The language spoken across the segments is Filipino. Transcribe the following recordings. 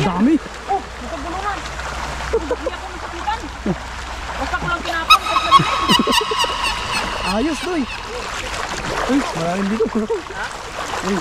Dami. Oh, nagkagulungan. Hindi ako nasakitan. Basta ko lang tinapon. Ayos, doy. Uy, maraming dito. Uy.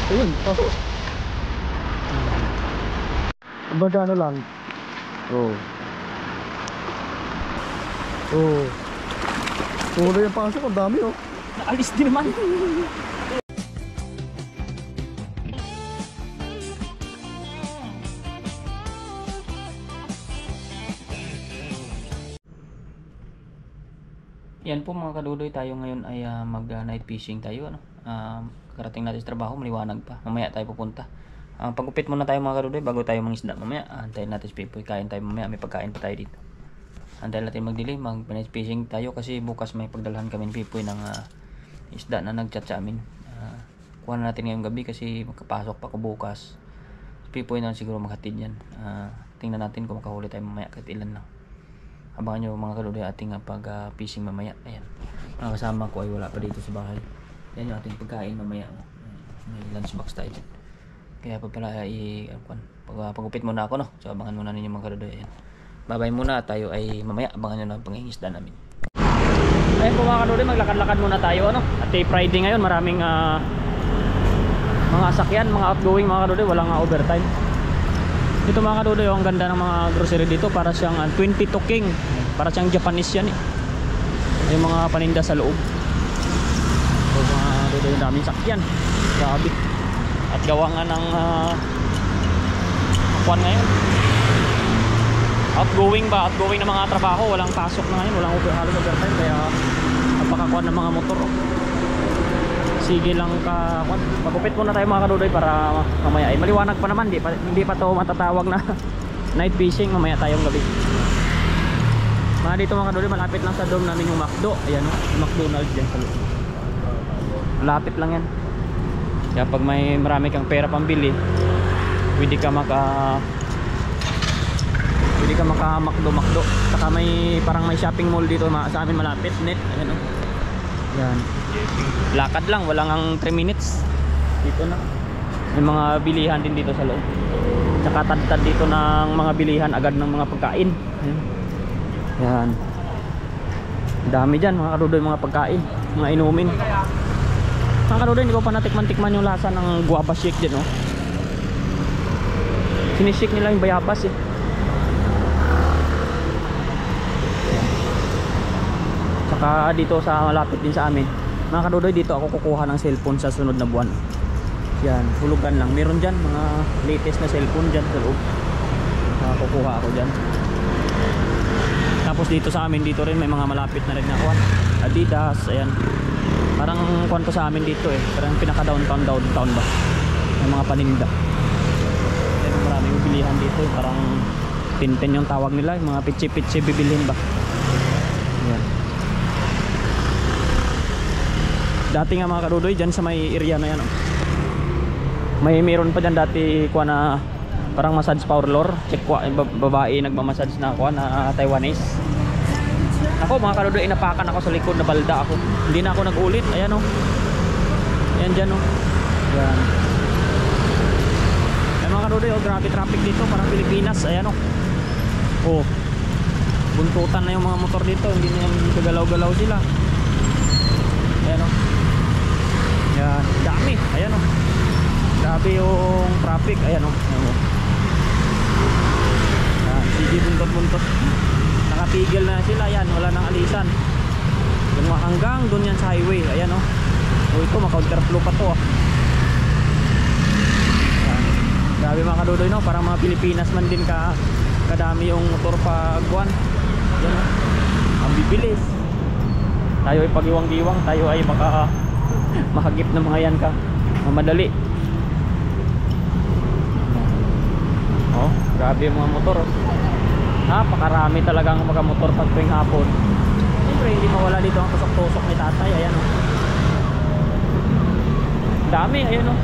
Ayun, pasok. Baga ano lang. Oh. Oh. Tuloy yung pasok, ang dami oh. Naalis din naman. Yan po mga kadudoy, tayo ngayon ay mag night fishing tayo, ano. Karating natin sa trabaho, maliwanag pa. Mamaya tayo pupunta. Pagupit muna tayo mga kadudoy bago tayo mangisda mamaya. Antayin natin si Pipoy, kain tayo mamaya, may pagkain pa tayo dito. Antayin natin magdilim, mag night fishing tayo kasi bukas may pagdalhan kami ni Pipoy ng isda na nagchat sa amin. Kuha na natin ngayong gabi kasi magkapasok pa ko bukas. Si Pipoy na siguro maghatid yan. Tingnan natin kung makahuli tayo mamaya kahit ilan lang. Abangan nyo mga kadudoy ating pag fishing mamaya. Ayan, mga kasama ko ay wala pa dito sa bahay. Yan yung ating pagkain mamaya. May lunchbox tayo dyan. Kaya pa pala pagupit muna ako, no. So abangan muna ninyo mga kadudoy. Ayan, babay muna, tayo ay mamaya abangan nyo na pangingisda namin. Ayan po mga kadudoy, maglakad-lakad muna tayo, ano. At Friday ngayon, maraming mga sakyan, mga outgoing mga kadudoy, walang overtime. Dito mga kadudoy, ang ganda ng mga grocery dito, para siyang 22 king, para siyang Japanese yan eh. Yung mga paninda sa loob. So mga kadudoy, daming sakyan, grabe. At gawa nga ng akuan ngayon, outgoing na mga trabaho, walang pasok na ngayon, walang halos overtime, kaya napakakuan ng mga motor. Sige lang ka, pagupit muna tayo mga kadudoy para mamaya ay maliwanag pa naman, hindi pa to matatawag na night fishing, mamaya tayong gabi. Mga dito mga kadudoy, malapit lang sa dome namin yung McDo. Ayan, yung McDonald's dyan sa loob. Malapit lang yan. Kaya pag may marami kang pera pambili, pwede ka maka McDo. Saka may parang may shopping mall dito sa amin malapit, net. Ayan o. Yan. Lakad lang, walang ang 3 minutes. Dito na. May mga bilihan din dito sa loob. Tsaka tad-tad dito ng mga bilihan agad ng mga pagkain. Ayan. Yan. Dami dyan mga kadudoy, mga pagkain, mga inumin. Mga kadudoy, hindi ko pa natikman-tikman yung lasa ng guava shake dyan, oh. Sinishake nila yung bayabas eh. Saka dito sa malapit din sa amin mga kadudoy, dito ako kukuha ng cellphone sa sunod na buwan. Yan, hulugan lang. Meron dyan mga latest na cellphone dyan sa loob. Kukuha ako dyan. Tapos dito sa amin, dito rin may mga malapit na rin na kuwan, Adidas, ayan. Parang kuwan to sa amin dito eh, parang pinaka downtown ba, may mga paninda. Ayan, maraming bilihan dito, parang tinten yung tawag nila, yung mga pitsi bibilhin ba. Ayan. Dati nga mga kadudoy, dyan sa may area na yan, oh. Meron pa dyan dati kuwan na parang massage parlor, babae nagmamassage na ako na Taiwanese. Ako mga kadudoy, inapakan ako sa likod, na balda ako. Hindi na ako nag-ulit. Ayan o. Ayan dyan o. Ayan. Ayan mga kadudoy, oh, grabe traffic dito, parang Pilipinas. Ayan o. Oh. Buntutan na yung mga motor dito, hindi na yung gagalaw-galaw sila. Ayan o. Ayan, dami. Ayan o. Grabe yung traffic. Ayan o. Ayan o. Sige, buntot-buntot. Nakapigil na sila, yan, wala nang alisan. Yung hanggang doon yan sa highway. Ayan o. O ito, maka-counterflow pa to. Grabe mga kadudoy, no? Parang mga Pilipinas man din kadami yung motor pagwan. Yan o. Ang bibilis. Tayo ay pag-iwang-giwang, tayo ay makahagip ng mga yan ka. mamadali. Oh, grabe yung mga motor. Oh. Napakarami talagang mga motor pag tuwing hapon. Siyempre hindi mawala dito ang tusok-tusok ni tatay. Ayan oh. Dami, ayan oh.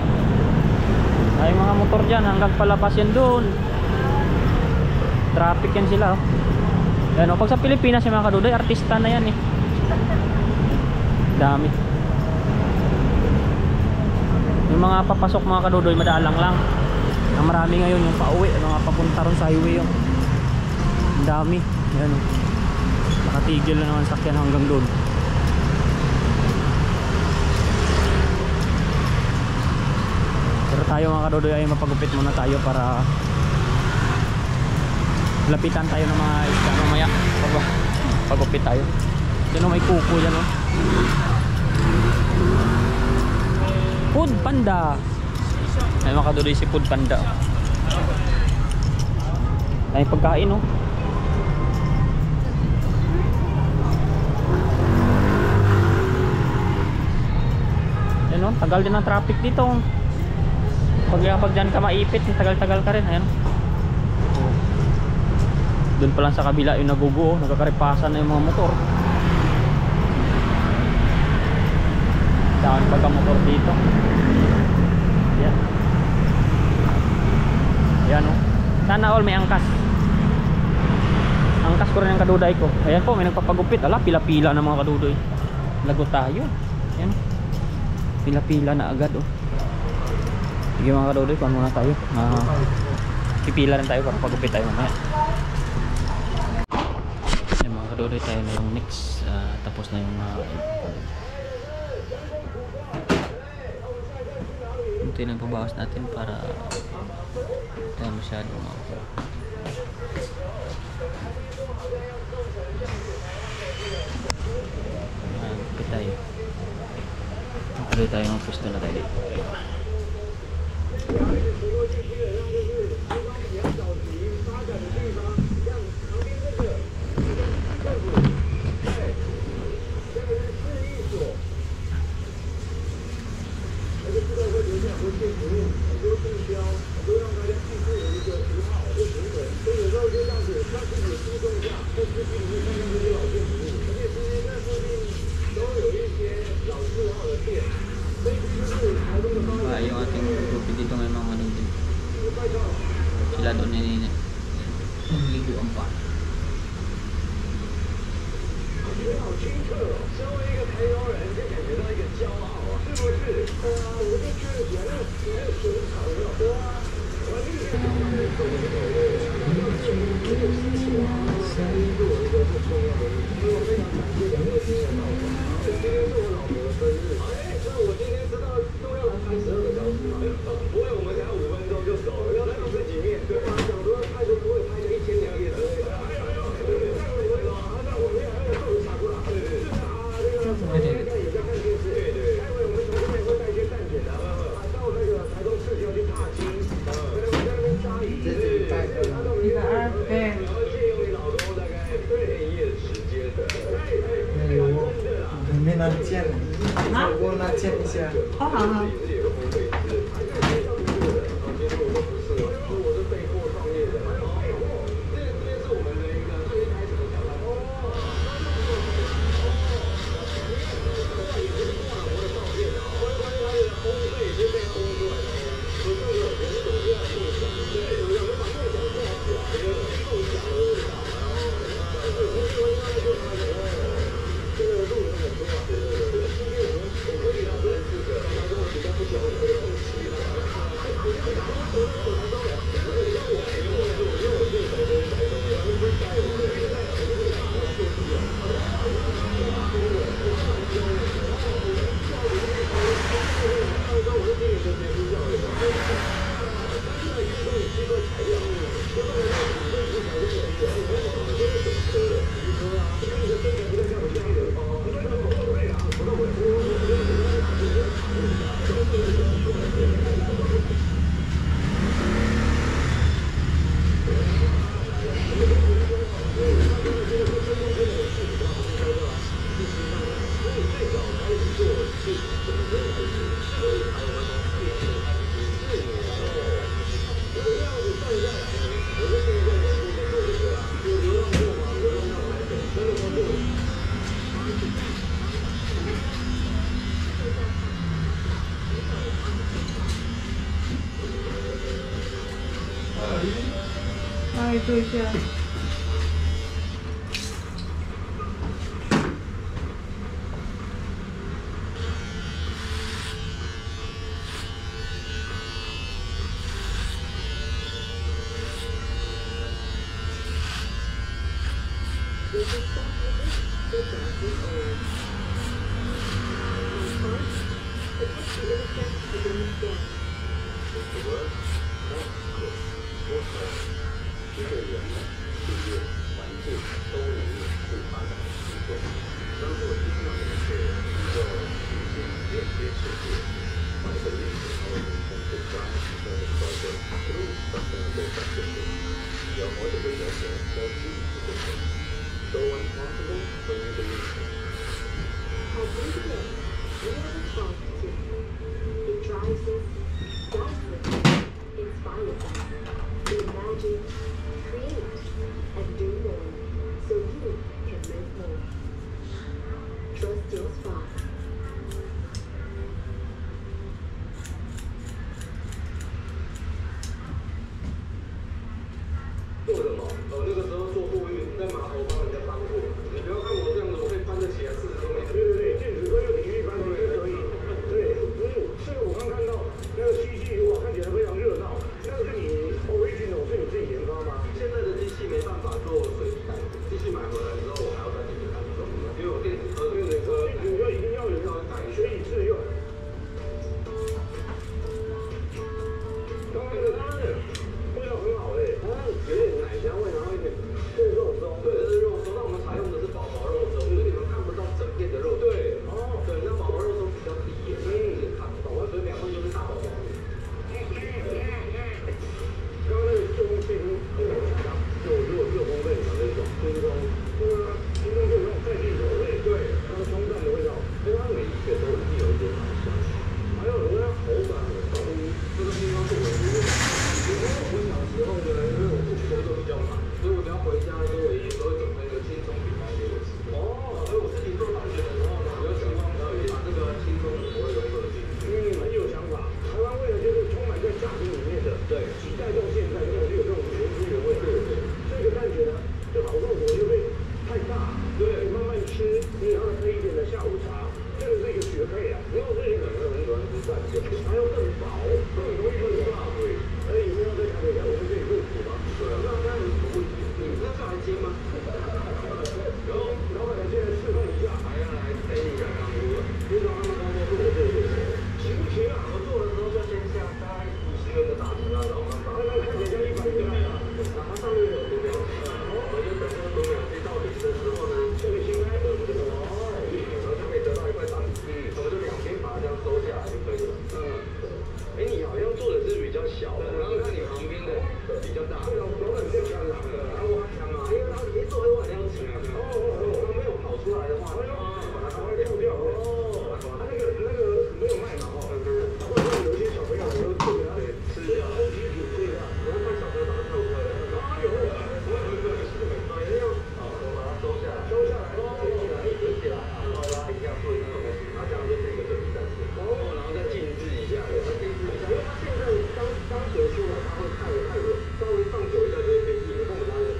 Ay mga motor dyan hanggang palabas yan doon. Traffic yan sila oh. Ayan oh. Pag sa Pilipinas yung mga kadudoy, artista na yan eh. Dami. Yung mga papasok mga kadudoy, madalang lang. Ang marami ngayon yung pauwi, mga papunta ron sa highway yung ang dami. Ayan oh. Nakatigil na naman sakyan hanggang doon. Pero tayo mga kadudoy ay mapagupit muna tayo para lapitan tayo ng mga isda mamaya. Pagupit tayo. Yan oh, may kuko yan oh. Food Panda. Ay mga kadudoy, si Food Panda. Ay pagkain oh. Ayan oh, tagal din ang traffic dito. Pag dyan ka maipit, tagal-tagal ka rin. Ayan. Oh. Doon pa lang sa kabila yung nagugo, nagkakaripasan na yung mga motor. Daan pagka-motor dito. Ayan. Ayan oh. Sana all may angkas. Angkas ko rin ang kaduday ko. Ayan po, may nagpapagupit. Ala, pila-pila na mga kaduday. Lagot tayo. Ayan. Pila-pila na agad oh. Sige mga kadudoy, kuhan muna tayo. Pipila rin tayo para pagupit tayo mamaya. Ayan mga kadudoy, tayo na yung next. Tapos na yung ito yung nagpabawas natin para tayo masyado gupit tayo. Tuloy tayo ng pwesto na tayo dito. Yung ating grupo dito ngayon mga manunod. Sila doon nagligo ang pa. 帮你做一下。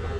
它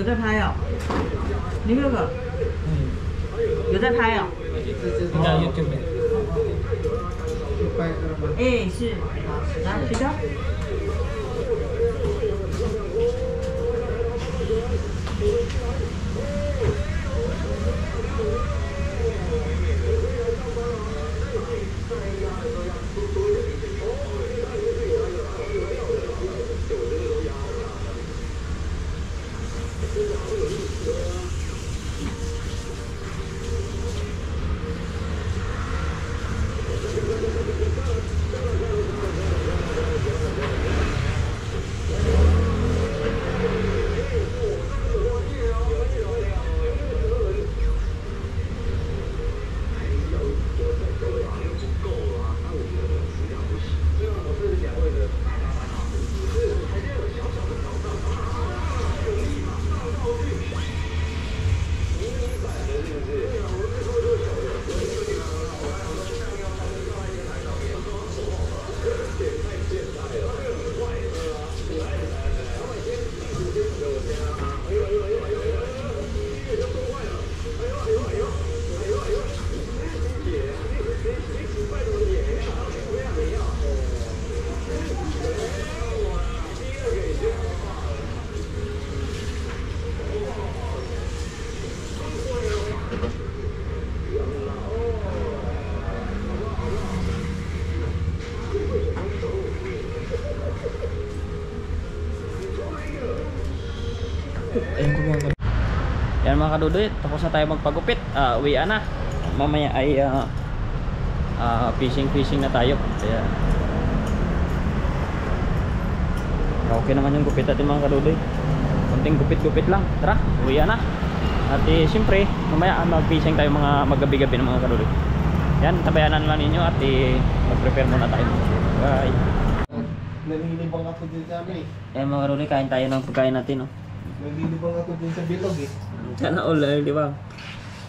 在拍啊？你那个有在拍啊？ YouTube 哎，是，来，睡觉。Yan mga kadudoy, tapos na tayo magpagupit. Uwian na. Mamaya ay fishing na tayo. Kaya okay naman yung gupit natin mga kadudoy. Konting gupit-gupit lang. Tara, uwian na. At siyempre, mamaya mag-fishing tayo mga maggabi-gabi ng mga kadudoy. Yan, tabayanan lang ninyo at mag-prepare muna tayo. Bye. Nalilibang ako din sa amin. Yan mga kadudoy, kain tayo ng pagkain natin. Nalilibang ako din sa bilog eh. Sana all, di ba?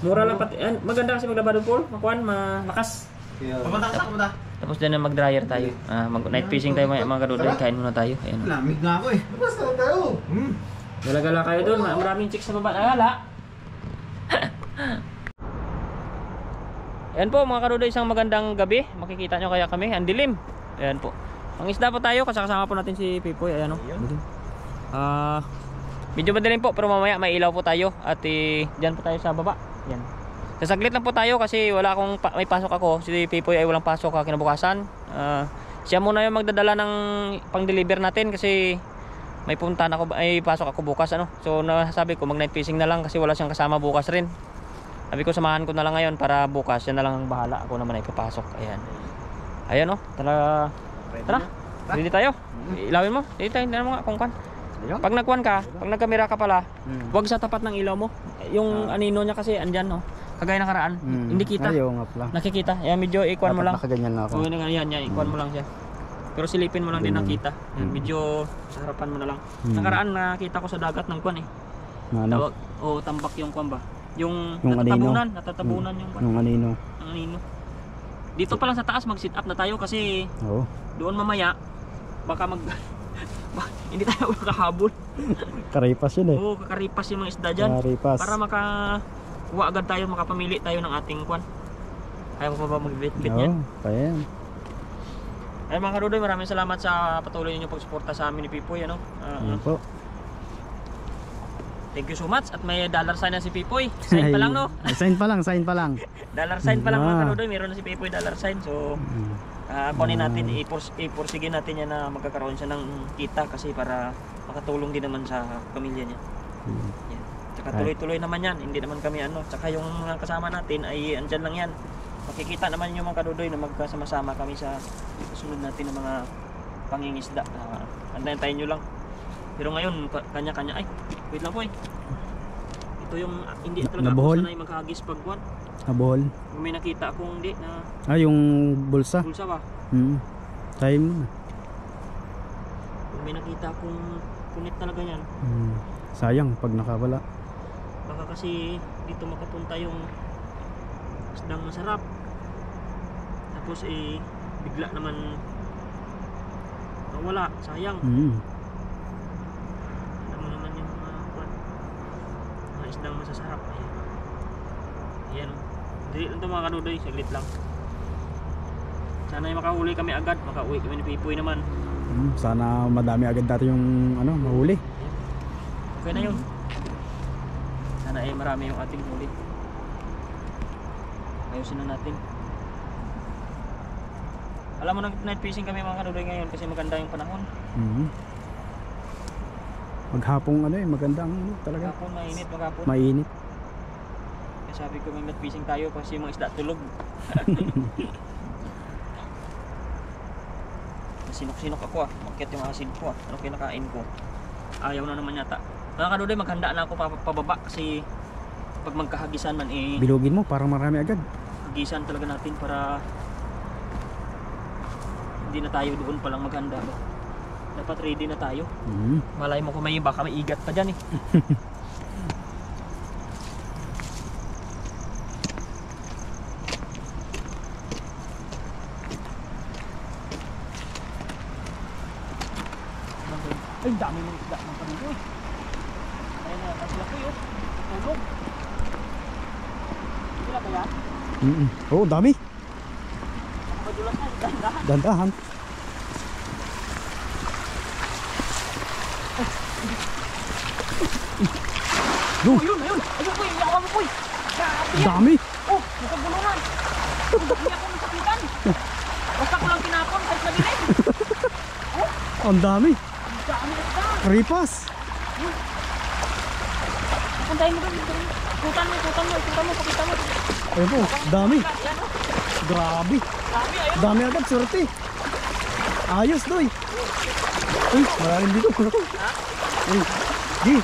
Mura lang pati. Maganda kasi maglaba ng pool. Makuhan, malakas. Pumunta. Tapos din na mag-dryer tayo. Mag-night fishing tayo mga kadudoy. Kain muna tayo. Ayan. Lamig na ako eh. Basta na tayo. Gala-gala kayo doon. Maraming chicks sa baba. Nagala. Ayan po mga kadudoy, isang magandang gabi. Makikita nyo kaya kami. Ang dilim. Ayan po. Ang isda po tayo. Kasama po natin si Pipoy. Ayan o. Medyo madilim po, pero mamaya may ilaw po tayo. At dyan po tayo sa baba. Yan. Sasaglit lang po tayo kasi wala akong may pasok ako. Si Pipoy ay walang pasok kinabukasan. Siya muna yung magdadala ng pang-deliver natin kasi may puntahan ako, ay pasok ako bukas ano. So nasabi ko mag night fishing na lang kasi wala siyang kasama bukas rin. Sabi ko samahan ko na lang ngayon para bukas siya na lang ang bahala. Ako naman ay papasok. Ayan. Ayan oh. Tara. Ready tayo. Ilawin mo. Ready tayo. Tingnan mo nga kung kan. Pag nagkuhan ka, pag nagkamera ka pala, huwag sa tapat ng ilaw mo. Yung anino niya kasi andyan no. Kagaya nakaraan, hindi kita. Ayaw nga pala. Nakikita. Yan medyo ikuan mo lang. Nakaganyan lang ako. Oo, yan, ikuan mo lang siya. Pero silipin mo lang din nakita. Yan, medyo sa harapan mo na lang. Nakaraan nakita ko sa dagat ng kuan eh. Tawag, tambak yung kuan ba? Yung natatabunan yung kuan. Yung anino. Ang anino. Dito pa lang sa taas mag-sit up na tayo kasi doon mamaya baka hindi tayo makahabol. Karipas yun eh. Oo, kakaripas yung mga isda dyan. Karipas. Para makakuha agad tayo, makapamili tayo ng ating kwan. Kaya mo pa ba mag-bit-bit yan? Kaya yan. Ay mga kadudoy, maraming salamat sa patuloy niyo pagsuporta sa amin ni Pipoy. Yan po. Thank you so much. At may dollar sign na si Pipoy. Sign pa lang no? Sign pa lang. Dollar sign pa lang mga kadudoy. Meron na si Pipoy dollar sign. So kunin natin, iporsigin natin yan na magkakaroon siya ng kita kasi para makatulong din naman sa pamilya niya. Yan. Tsaka tuloy-tuloy naman yan, hindi naman kami ano. Tsaka yung mga kasama natin ay andyan lang yan. Makikita naman yung mga kadudoy na magkasama-sama kami sa susunod natin ng mga pangingisda. Antayin nyo lang. Pero ngayon, kanya-kanya. Ay, wait lang po eh. Ito yung hindi talaga ako sanay maghagis pagkuhan. Habol. May nakita akong hindi na yung bulsa. bulsa ba? Tayo muna. May nakita akong punit talaga yan. Sayang pag nakawala. Baka kasi dito makapunta yung isdang masarap. Tapos bigla naman nawala. Sayang. Alam mo naman yung isdang masasarap. Ayan. Ayan o. Dili lang ito mga kadudoy, saglit lang. Sana ay makahuli kami agad, makauwi kami ni Pipoy naman. Sana madami agad dati yung ano, mahuli. Okay na yun. Sana ay marami yung ating huli. Ayusin na natin. Alam mo, night fishing kami mga kadudoy ngayon kasi maganda yung panahon. Maghapong ano magandang ano, talaga. Maghapon, mainit maghapon. Mainit. Kaya sabi ko may night fishing tayo kasi yung mga isda tulog. Sinok-sinok ako Makit yung asin ko Ano kinakain ko? Ayaw na naman yata. Mga kadudoy, maghanda na ako pababa kasi pag magkahagisan man Bilugin mo para marami agad. hagisan talaga natin para hindi na tayo doon palang maghanda ba? Dapat ready na tayo. Malay mo kung may baka may igat pa dyan eh. Ay, dami ng isda ng paniloy. Ayun na, sila po yun. Tulog. Sila ba yan? Oo, dami. Madulas na, dahan-dahan. Dandahan. Oh, ayun, ayun. Ayun po, iyawa mo po. Grabe yan. Dami. Oh, nakagulungan. Hindi ako nasakitan. Basta ko lang tinapon kahit nabilin. Ang dami. Ang dami na isda. Ripas. Puntahin mo doon. Ikutan mo, pakita mo. Ayun po, dami. Yan o. Grabe. Dami, ayun. Dami agad, swerte. Ayos, doy. Uy, maraming dito. Ha? Uy, di.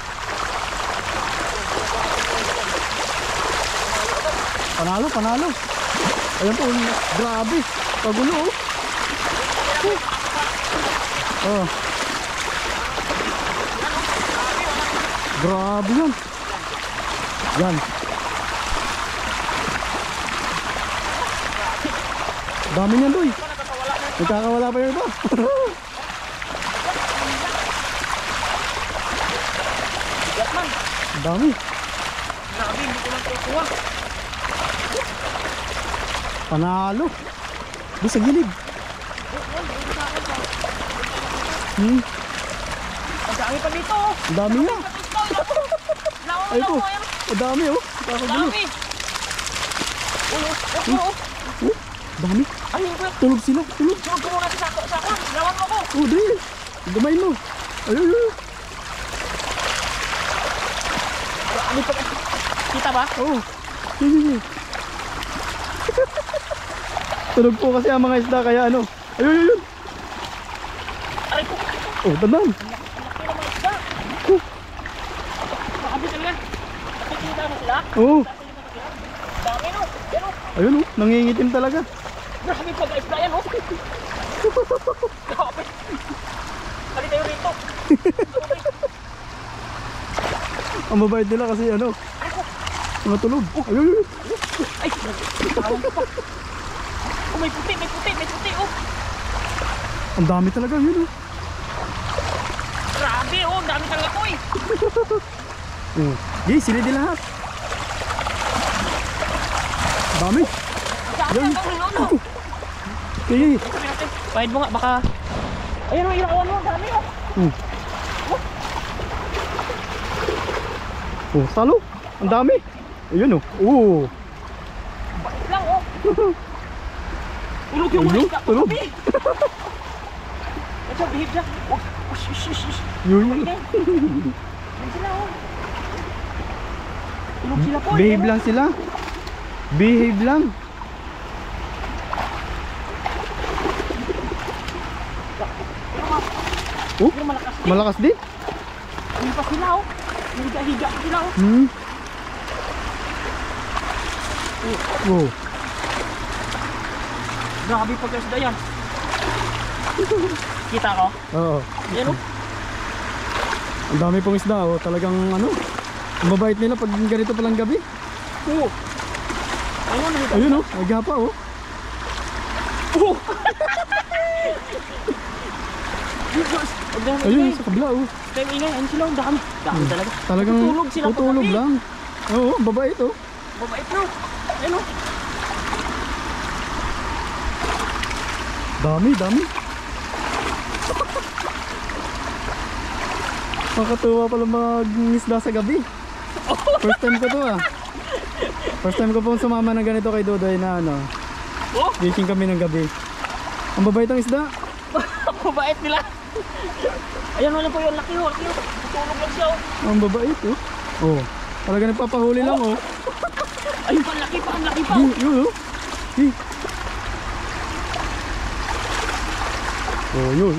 Panalo, panalo. Ayun po, grabe. Pagulo, oh. Oh. Grabe yan. Yan. Dami niyan, doy. Nagkakawala pa yung iba. Yatman. Dami. Grabe, hindi ko lang kukuha. Panalo. Di sa gilid. Ang dami pa dito. Oh. Ang dami nga. Ay po. Ang dami, oh. Kakagulo. Dami. Dami. Ayun ko. Tulog sila. Tulog. Tulog ko muna sa ako. Lawan mo ko. Oh, di. Gamayin mo. Ayun, ayun. Ano pa? Kita ba? Oh. Yun. Tulog po kasi ang mga isda kaya ano. Ayun. Aray ko. Oh, dandan. Laki naman isda. Grabe talaga. Nakikita mo sila? Oh. Dami no. Yan o. Ayun, oh. Nangingitim talaga. Grabe pag isda yan o. Grabe. Kali tayo rito. Ang mabait nila kasi ano. Mga tulog. Ayun. Ay, tawag ko pa. Oh, may puti. Oh. Ang dami talaga. Yun, oh. Grabe oh. Dami talaga ko eh. Oh. Di, sila di lahat. Dami. Dami Yan. ang ano. Okay. Pahid mo nga baka. Ayun oh, ilawan mo. Dami oh. Oh, salo. Ang dami. Ayun, oh. Oh. Bait lang oh. Tulog yung mga Ayun, isda. tulog. Ito, behave siya. Oh, shush. Yun. Yan sila oh. Tulog sila po. Behave lang sila. Behave lang. Oh, Pero malakas din. malakas din. Hindi pa sila oh. Higa pa sila oh. Oh. Grabe pagkasda yan. Kita ko? Oo. Yan oh. Ang dami pong isda, oh. Talagang ano. Ang mabait nila pag ganito palang gabi. Oo. Ayun, Ayun, oh. Nagapa, oh. oh. Ayun, sa kabila, oh. Kaya ingay, ayun sila, ang dami. Dami talaga. Talagang Tutulog sila tutulog paggabi. lang. Oo, babae ito. Mabait no. Ayun oh. Dami, dami. Nakakatuwa pala mag-isda sa gabi. First time ko to ah. First time ko pong sumama ng ganito kay Dodoy na ano. Oh, Fishing kami ng gabi. Ang babait ng isda. mabait nila. Ayun wala po yung laki oh. Laki oh. Tutulog lang siya oh. Ang babait oh. Oh, talaga nagpapahuli lang oh. Ayun pa, ang laki pa, ang laki pa. Yun oh. Yun. Oh, yun.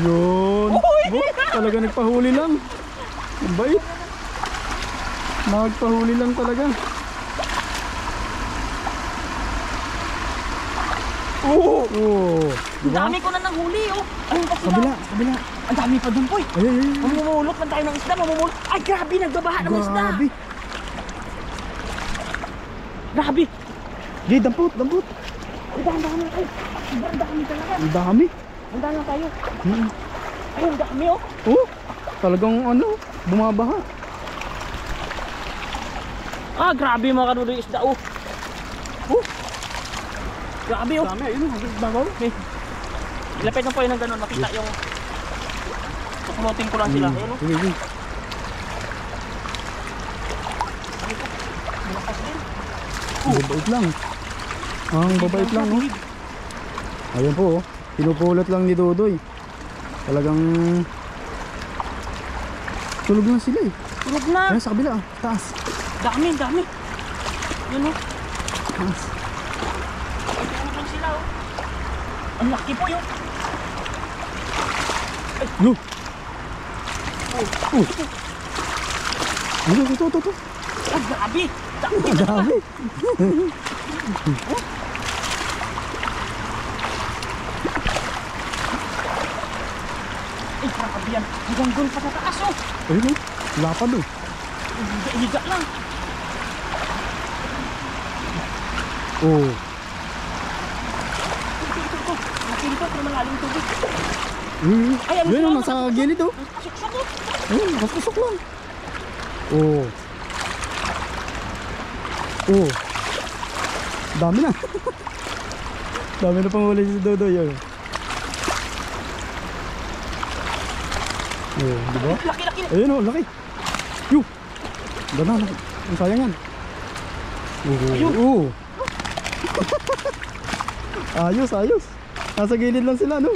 Oh, talaga nagpahuli lang. Ang bait. Nagpahuli lang talaga. Oh, Ang dami ko na nang huli oh. Ayun pa sila. kabila. Ang dami pa dun po eh. Ay. Mamumulot man tayo ng isda, mamumulot. Ay grabe, nagbabaha ng isda. Grabe. Grabe. Di, dampot. Ang dami ay. Ang dami talaga. Ang dami. Ang dami lang tayo. Hmm. Ay, ang dami oh. Oh, talagang ano, bumabaha. Ah, grabe mga kanuloy isda oh. Oh. Grabe oh. Dami, ayun, babaw. Okay. Ilapit na po yun ng ganun, makita yung tukmoting ko lang sila. Ayun oh. Sige. Malakas din. Babait lang. Ang babait lang oh. Ayun po oh. Pinupulot lang ni Dodoy. Talagang tulog na sila eh. Tulog na. Ayun sa kabila ah. Taas. Dami. Yun oh. Taas. Tulog lang sila oh. Ang laki po yun. Lo. Ano ito. Ah, grabe. Ang dami. Ay, grabe yan. Hanggang doon pa sa taas oh. Ayun oh. Lapad oh. Higa lang. Oh. Ito. Laki nito, pero malalim tubig. Ay, ano Yun sila? oh, nasa gilid oh. Suksok oh. Ayun, nakapusok lang. Oh. Oh. Dami na. Dami na pang huli si Dodoy yun. Oh, diba? Laki. Ayun oh, laki. Yuh. Ganda, laki. Ang sayang yan. Oh. Ayos. Nasa gilid lang sila, no?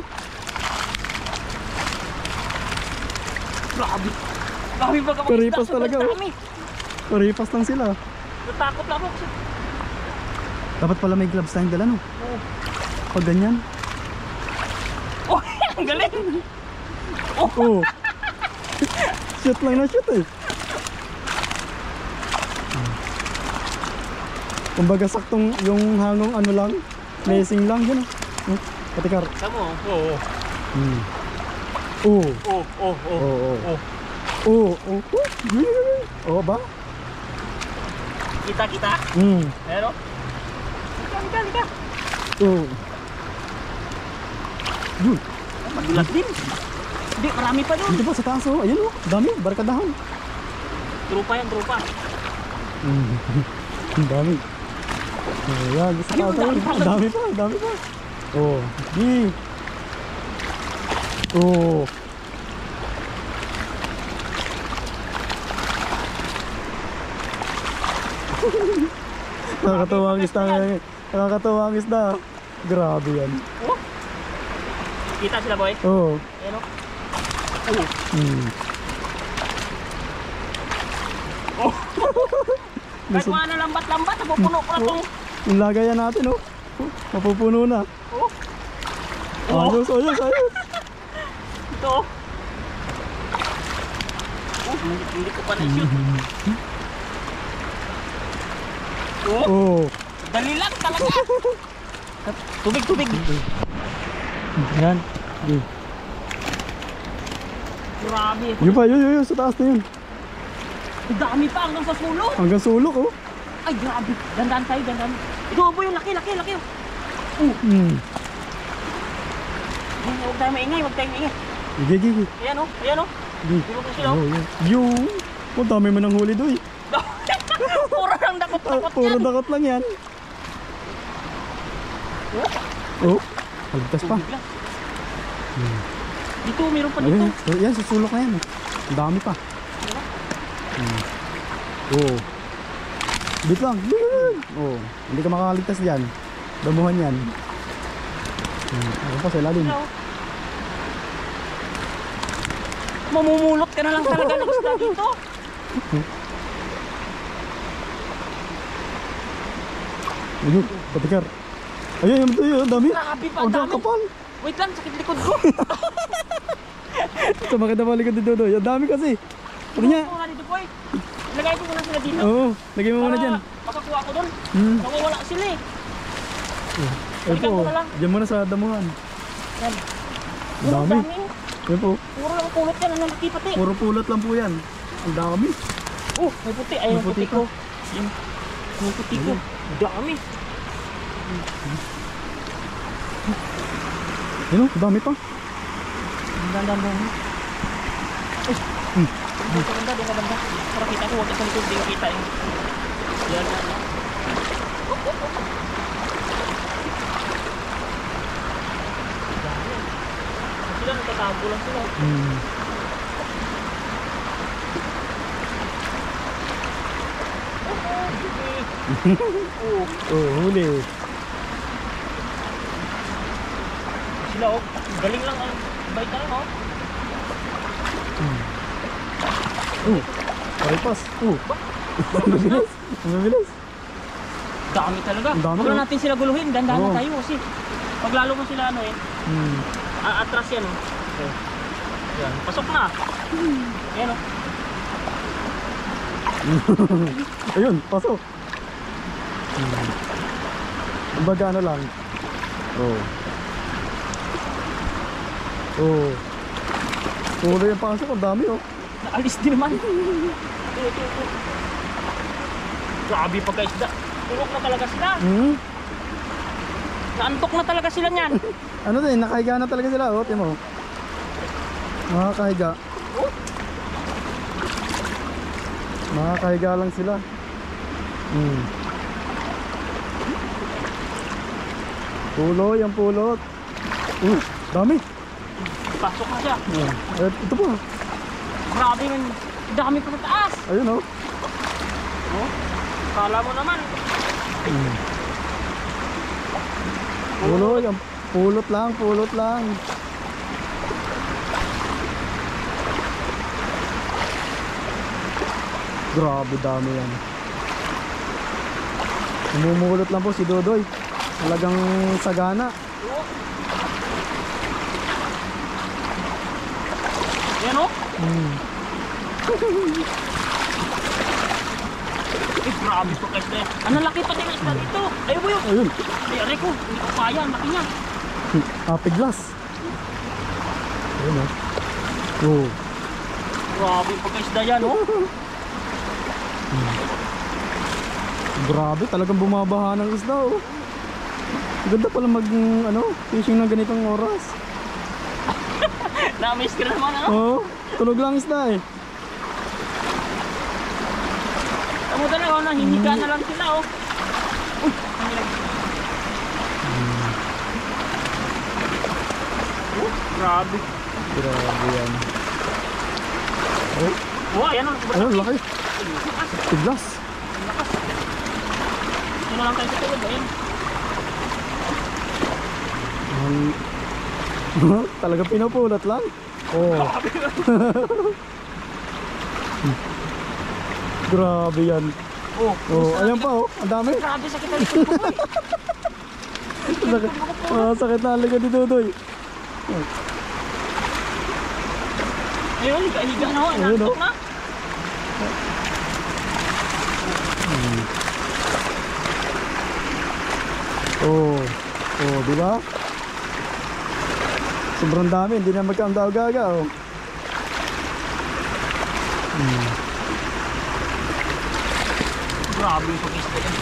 Grabe. Grabe ba kapag Karipas talaga, oh. Dami. Paripas lang sila. Natakot lang ako. Dapat pala may gloves tayong dala, no? Oo. Pag ganyan. Oh, ang galing. Oh. Shoot lang na shoot eh. Kumbaga saktong yung hangong ano lang, messing lang yun. Patikar. Tama mo. Oo. Oh. Oh. Oh ba? Kita. Pero? Lika. Oh. Yun. Madulas din. Hindi, marami pa doon. Dito pa sa taas oh. Ayun oh. Dami, barkadahan. Trupa yan. Ang dami. Ayan, gusto Ayun, ka ang dami pa. Ang dami pa. Oh. Di. Oh. Nakakatawa ang isda. Grabe yan. Oh. Kita sila boy. Oh. Ayan o. Oh. Kahit mga nalambat-lambat, napupuno ko na itong. Yung lagayan natin oh. Mapupuno na. Oh. Ayos. Ito oh. Hindi ko pa na-shoot. Oh. Dali lang talaga. Tubig. Yan. Grabe. Yun pa, yun. Sa taas na yun. Ang dami pa hanggang sa sulok. Hanggang sulok oh. Ay, grabe. Dandaan tayo. Ito po yung laki. Huwag tayo maingay. Gigi. Ayan o. Yung. Oh, dami man ang huli doy. Puro lang dakot-dakot Puro yan. dakot lang yan. Oh, haligtas pa. Tubig lang. Dito, meron pa Ayun, dito. yan, susulok na yan. Ang dami pa. Oh. Dito lang. Oh, hindi ka makakaligtas diyan. Damuhan yan. Ano pa sa ilalim? Hello. Mamumulot ka na lang talaga ng isda dito. Ayun, patikar. Ayun, yung dami. Grabe pa, Ang dami. kapal. Wait lang, sakit likod ko. Sumakit na balik ko dito. Ang dami kasi. Ano niya? Mga dito, boy. Lagay ko muna sila dito. Oo, lagay mo muna Para dyan. makakuha ko doon. Hmm. Nawawala sila eh. Ayun po, Balikan ko na lang. dyan muna sa damuhan. Yan. Ang dami. Ayun po, Puro lang kulot yan. Ang laki pati. puro pulot lang po yan. Ang dami. Oh, may puti. Ayun, May may puti puti ko. Yan. May puti ko. Dami. Ayun o, dami pa. Dandan. Doon ka banda, doon ka banda. Para kita ko, huwag ka sa likod. Hindi ko kita eh. Yan. Dami. Sila nagtatago lang sila. Oh, huli. Sila oh, galing lang ang bait na lang oh. Oh, paripas. Oh, ang mabilis. Ang mabilis. Dami talaga. Ang dami, Huwag na oh. natin sila guluhin, dandahan Oo. na tayo kasi pag lalo mo sila ano eh, atras yan oh. Yan, pasok na. Yan oh. Ayun, pasok. Kumbaga ano lang. Oh. Oh. Puro yung pasok, ang dami oh. Naalis din naman. Ito. Grabe pagkaisda. Tulok na talaga sila. Naantok na talaga sila niyan. Ano din, nakahiga na talaga sila oh, timo. Nakakahiga. Nakakahiga lang sila. Puloy, ang pulot. Dami. Pasok na siya. Ito pa. Grabe man. Dami pa sa taas. Ayun oh. Oh, kala mo naman. Puloy, ang pulot lang, pulot lang. Grabe dami yan. Umumulot lang po si Dodoy. Talagang sagana. Yan oh. Eh, grabe to kasi. Ang laki pa din ang isda dito. Ay, boy. Ayun. Ay, aray ko. Hindi ko kaya. Ang laki niya. Apiglas. Ayun oh. Oh. Grabe yung pagkaisda yan, oh. Grabe, talagang bumabaha ng isda oh. Ganda pala mag fishing ng ganitong oras. Na-miss ka naman, ano? Oo, tulog lang isda eh. Tamo talaga, oh, nahihiga na lang sila, oh. Uy, grabe. Grabe yan. Oh, Oh, ayan, oh. Sobrang ayun, laki. laki. Apiglas. Ito na lang tayo sa tulog, ayan. Talaga pinupulot lang. Oh. Grabe yan. Oh, Oh, ayan pa oh, ang dami. grabe sakit na likod ko, boy. Sakit, sakit na ang likod ni Dudoy. Ayun, higa na, oh. Ayun, Nantok oh. na. Oh. Oh, di ba? Sobrang dami, hindi na magkaamdaw-gaga oh. Grabe yung pag-isda yan.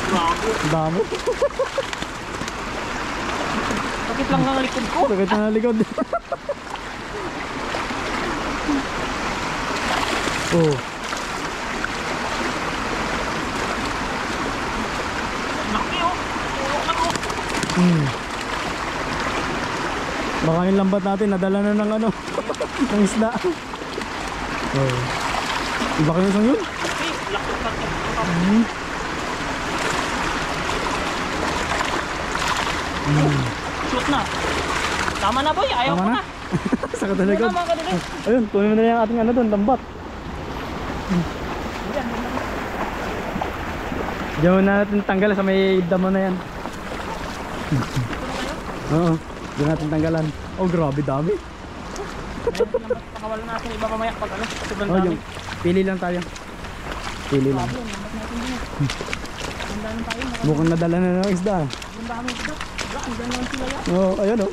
Grabe. Ang dami. Sakit lang ang likod ko. Sakit na ang likod. Oh. Laki oh. Tulok na oh. Baka yung lambat natin nadala na ng ano ng isda. Oh. Baka yung isang yun. Laki. Laki pa. Shoot na. Tama na boy. Ayaw Tama ko na. na. Sa katalikod. Tama mga kaduloy. Ayun, kunin mo na yung ating ano doon, lambat. Diyan mo na natin tanggal sa may damo na yan. Oo, diyan natin tanggalan. Oh, grabe dami. Pakawalan natin iba mamaya pag ano. Sobrang Oh, dami. yung pili lang tayo. Pili lang. Grabe, lambat natin din. Ang dami tayo. Mukhang nadala na ng isda. Ang dami isda. Wala, ang dami sila yan. Oo, ayun oh.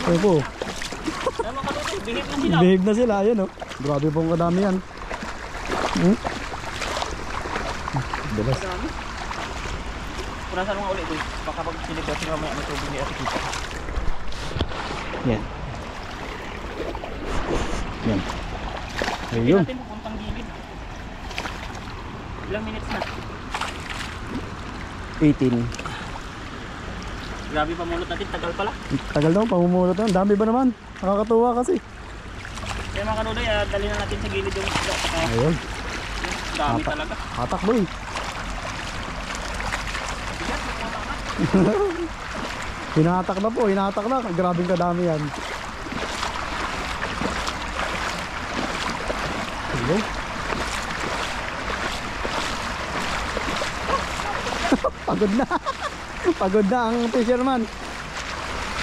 Ayun po. Ay mga kaduloy. Bihip na sila. Behave na sila, ayun oh. Grabe pong kadami yan. Bilas. Dami. Punasan mo nga ulit boy. Baka pag sinipot sila mamaya may tubig ni Ate Kita. Yan. Yan. Hindi Ayun. natin pupuntang gilid. Ilang minutes na? 18. Grabe pamulot natin. Tagal pala. Tagal daw, pamumulot na. Dami ba naman? Nakakatuwa kasi. Kaya mga kanuloy, dali na natin sa gilid yung isda. Ayun. Dami talaga. Hatak boy. Hinatak na po, hinatak na. Grabing kadami yan. Ayun. Pagod na. Pagod na ang fisherman.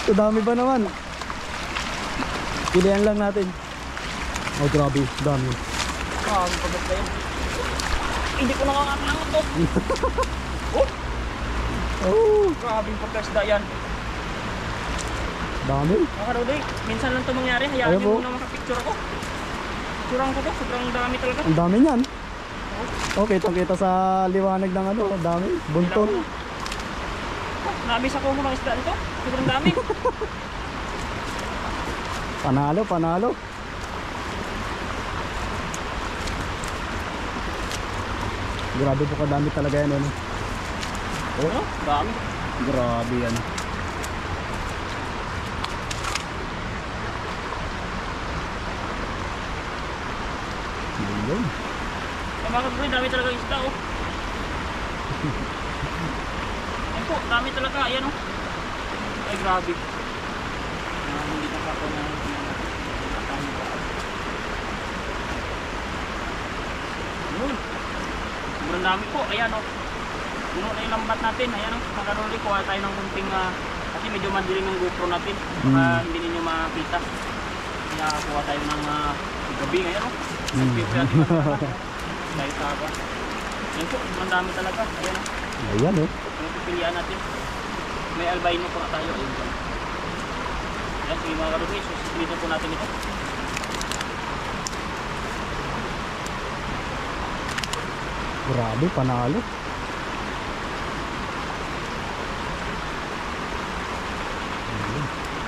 So dami ba naman? Pilihan lang natin. Oh grabe, dami. Grabe pagod na yun. Hindi ko nakakalangot to. Oh, Grabing pagkasda yan. dami. Mga kanuloy, minsan lang ito mangyari. Hayaan Ayun nyo po. muna makapicture ako. Picturean ko to. Sobrang dami talaga. Ang dami niyan. Okay, kita sa liwanag ng ano, dami. Bunton. Nabis ako mga isda nito. Sobrang dami. Panalo, panalo. Grabe po kadami talaga yan, ano. Ano? Dami. Grabe yan. Ayun. Mga kanuloy, dami talaga isda oh. Ayan po, dami talaga. Ayan oh. Ay grabe. Hindi na pa ako na yun. Sobrang dami po. Ayan o. Puno na yung lambat natin. Ayan o. Mga kanuloy, kuha tayo ng kunting kasi medyo madilim yung GoPro natin. Baka hindi ninyo makita. Kaya kuha tayo ng gabi. Ayan o. Selfie po natin. Dahil taga. Ayan po. Sobrang dami talaga. Ayan o. Ayan, oh. Yung pipilian natin. May albino po na tayo. Ayun po. Ayan, sige mga kanuloy. Susunod po natin ito. Grabe, panalo.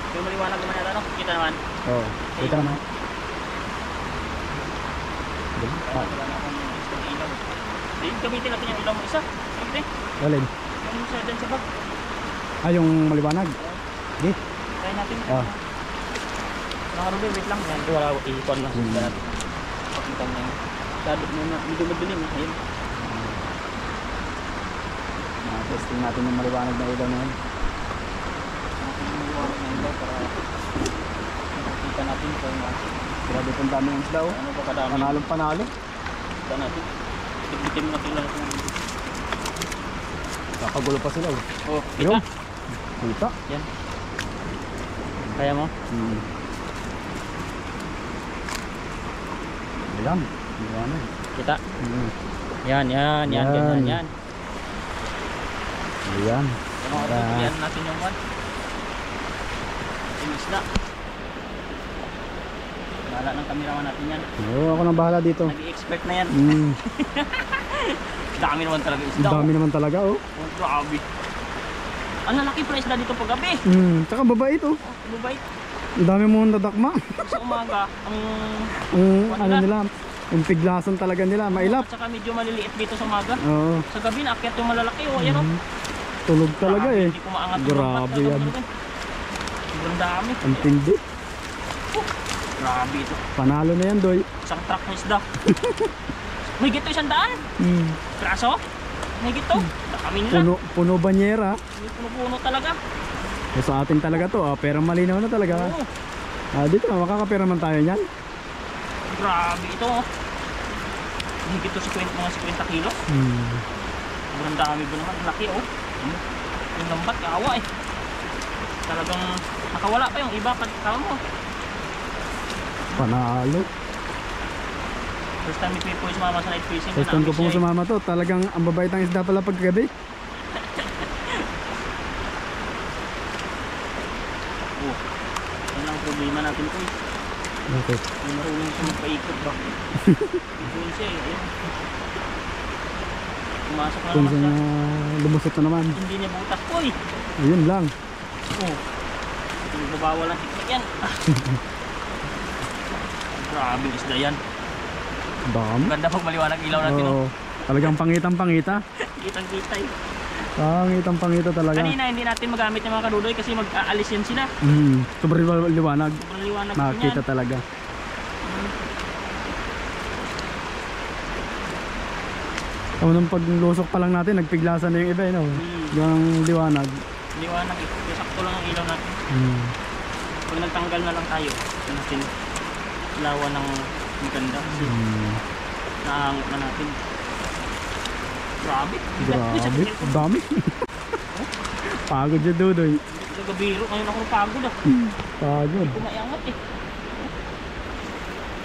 Yung maliwanag naman yata, no? Kita naman. Oo. Kita naman. Kaya wala akong isang ilaw. Then, gamitin natin yung ilaw mo isa. Gamitin. Alin? Yung isa dyan sa bag. Ah, yung maliwanag. Di. Try natin. Ah. Nakarubi, wait lang. Yan, wala i-con lang. Sundan natin. Pakita na yun. Medyo madilim. Ayun. Testing natin yung maliwanag na ilaw na yun. Para makikita natin kung Grabe pong dami ng isda, oh. ano ba kadami. Panalong panalo. Kita natin. Tigbitin mo natin lang. Kakagulo pa sila, oh. Oh, Yun. kita. Kita. Yan. Kaya mo? Ayan. Maliwanag. Kita. Yan. Yan. Ayan. Yung mga pipilian natin yung one. Yung isda. Bahala ng kameraman natin yan. Oo, ako nang bahala dito. Nag-i-expect na yan. Dami naman talaga isda. Ang dami naman talaga, oh. Oh, grabe. Ang lalaki pala isda dito pag gabi. Tsaka babait, oh. Oh, bubay. Ang dami mo nadakma. Sa umaga, Ang ano nila, yung piglasan talaga nila, mailap. at saka medyo maliliit dito sa umaga. Oo. Sa gabi, naakyat yung malalaki. O, yan o. Tulog talaga eh. Hindi ko maangat yung Grabe lambat. yan. Sobrang dami. Ang tindi. Grabe ito. Panalo na yan, Doy. Isang truck na isda. May gito 100. Kraso? May gito. Kami nila. Puno banyera. May puno-puno talaga. So, sa atin talaga to, pero malinaw na talaga. Oo. Dito na, makakapera man tayo niyan. Grabe ito. Oh. May gito mga 50 kilo. Sobrang dami ba naman. Laki oh. Yung lambat, kawa eh. Talagang nakawala pa yung iba pagkakawa mo. Panalo. First time ni Pipoy sumama sa night fishing. First time ko pong sumama to, talagang ang babait ang isda pala pagkagabi. Oh, yan ang problema natin po eh. Bakit? May marunong siya magpaikot ba? Doon siya eh. Ayun. Pumasok na Kung naman saan siya. lumusot na naman. Hindi niya butas po eh. Ayun lang. Oh. Nagbabawal ang tiknik yan. Grabe isda yan. Dami. Ganda pag maliwanag ilaw natin oh. Oo. Talagang pangitang-pangita. Kitang-kita eh. Pangitang-pangita talaga. Kanina hindi natin magamit yung mga kadudoy kasi mag-aalis yan sila. Sobrang liwanag. Sobrang liwanag Makikita yan. talaga. Nung paglusok pa lang natin, nagpiglasan na yung iba, no? Yung liwanag. Liwanag eh. Kaya sakto lang ang ilaw natin. Pag nagtanggal na lang tayo, natin lawa ng maganda kasi naangot na natin. Grabe. Grabe. Dami. Pagod siya, Dudoy. Nagabiro. Ngayon ako pagod ah. Pagod. Kumayangat eh.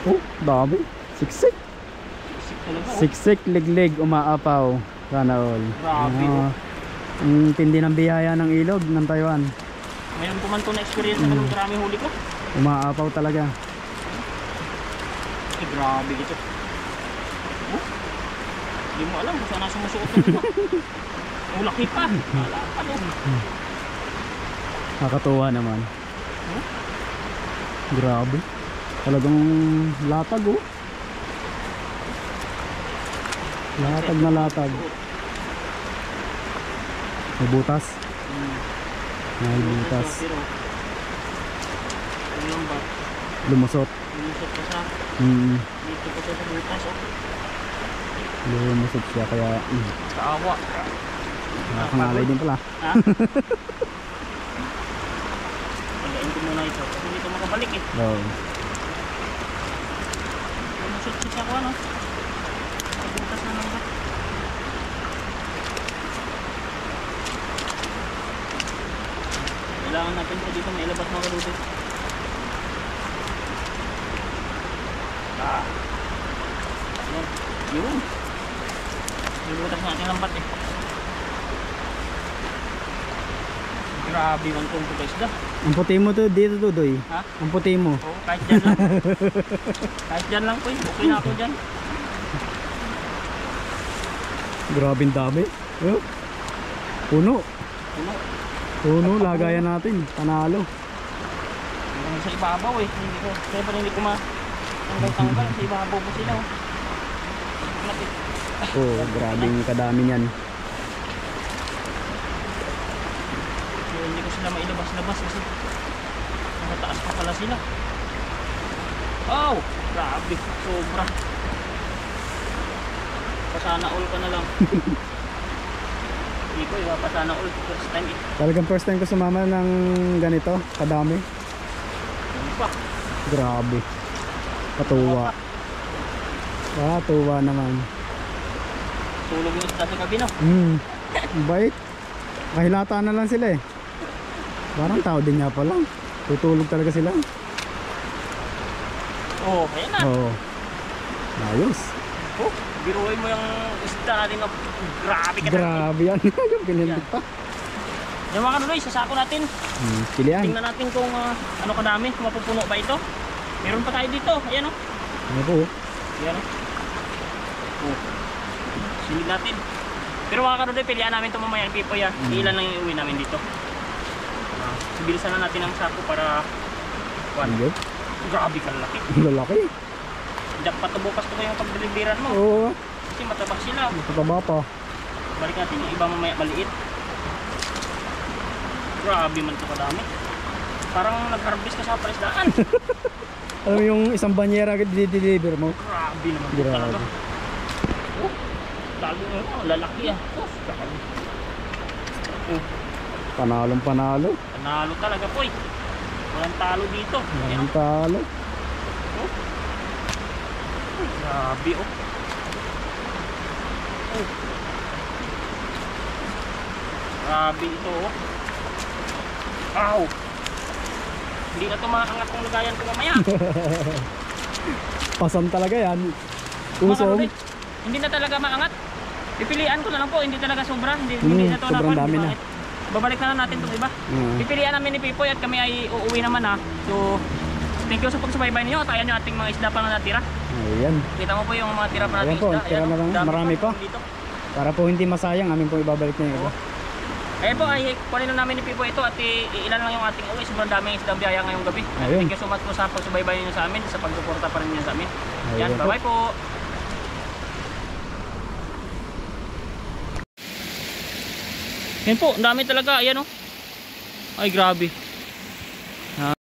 Oh, dami. Siksik. Isip talaga oh. Siksik, liglig, umaapaw. Sana all. Grabe oh. Ang tindi ng biyaya ng ilog ng Taiwan. Ngayon ko man ito na-experience na ganun karami huli ko. Umaapaw talaga. Eh, grabe ito. Oh? Hindi mo alam kung saan nasa sumusuot ng iba. Oh, laki pa. Malakad oh. Nakakatuwa naman. Grabe. Talagang latag oh. Latag na latag. May butas. May butas. Pero, ano lang ba? Lumusot. Lumusot pa sa dito pa sa butas oh. Lumusot siya kaya Kaawa. nakakangalay din pala. Ha? Pagain ko muna ito kasi hindi ito makabalik eh. Oo. Lumusot siya ko ano. Sa butas na lang ba? Kailangan natin ito dito may ilabas mga kaludit. Yan. Yun. Nilutas natin lambat eh. Grabe man itong puta isda. Ang puti mo to dito, Dudoy. Ha? Ang puti mo. Oo, kahit dyan lang. Kahit dyan lang po eh. Okay na ako dyan. Grabing dami. Oh. Puno. Puno. Puno, lagayan natin. Panalo. Hanggang sa ibabaw eh. Hindi ko, kaya pa hindi ko tanggal-tanggal. Sa ibabaw po sila oh. Lapit. Oh, grabing kadami niyan. So, hindi ko sila mailabas-labas kasi nakataas pa pala sila. Oh! Grabe. Sobra. Pasana all ka na lang. Hindi ko iba pasana all. First time eh. Talagang first time ko sumama ng ganito. Kadami. Ano pa? Grabe. Katuwa. Katuwa naman. Tulog yung isda sa gabi no? Bait. Kahilata na lang sila eh. Parang tao din nga pa lang. Tutulog talaga sila. Oh, ayan na. Oo. Ayos. Oh, biruin mo yung isda natin na grabe ka. Grabe yan. Yung pinilit pa. Yung mga kanuloy, sasako natin. Pilihan. Tingnan natin kung ano kadami, kung mapupuno ba ito. Meron pa tayo dito. Ayan o. Ano po? Ayan o. Oh. Silid natin. Pero mga kanuloy, pilihan namin ito mamaya ang pipoy. Ilan lang yung uwi namin dito. Bilisan na natin ang sako para Ayun. Grabe ka laki. Lalaki. Diyan pa to bukas to yung pagdeliveran mo. Oo. Kasi matabak sila. Mataba pa. Balik natin yung iba mamaya maliit. Grabe man to kadami. Parang nag-harvest ka sa parisdaan. Alam mo yung isang banyera deliver mo? Grabe naman to Grabe. talaga. Oh, lalo lalaki ah. Oh, grabe. Oh, Panalong panalo. panalo talaga po eh. Walang talo dito. Ayan, Ang talo. oh. Uy, grabe oh. Oh. Grabe ito oh. Ow. Hindi na ito maangat kung lagayan ko mamaya. Pasan talaga yan. Mga Usong. kalulit, hindi na talaga maangat. Pipilian ko na lang po, hindi talaga sobra. Hindi na ito sobrang napan. dami na. Babalik na lang natin itong iba. Pipilian namin ni Pipoy at kami ay uuwi naman ha. So, thank you sa pagsubaybay ninyo at ayan yung ating mga isda pa na natira. Ayan. Kita mo po yung mga tira pa nating Ayan po, isda. tira na lang. dami Marami pa. dito. Para po hindi masayang, amin po ibabalik na yung iba. Ayan po, ay kunin lang namin ni Pipoy ito at ilan lang yung ating uwi. Sobrang daming isdang biyaya ngayong gabi. Ayun. Thank you so much po sa pagsubaybay ninyo sa amin, sa pagsuporta pa rin ninyo sa amin. Ayun Yan, po. bye-bye po. Yan po, ang dami talaga. Ayan oh. Ay, grabe.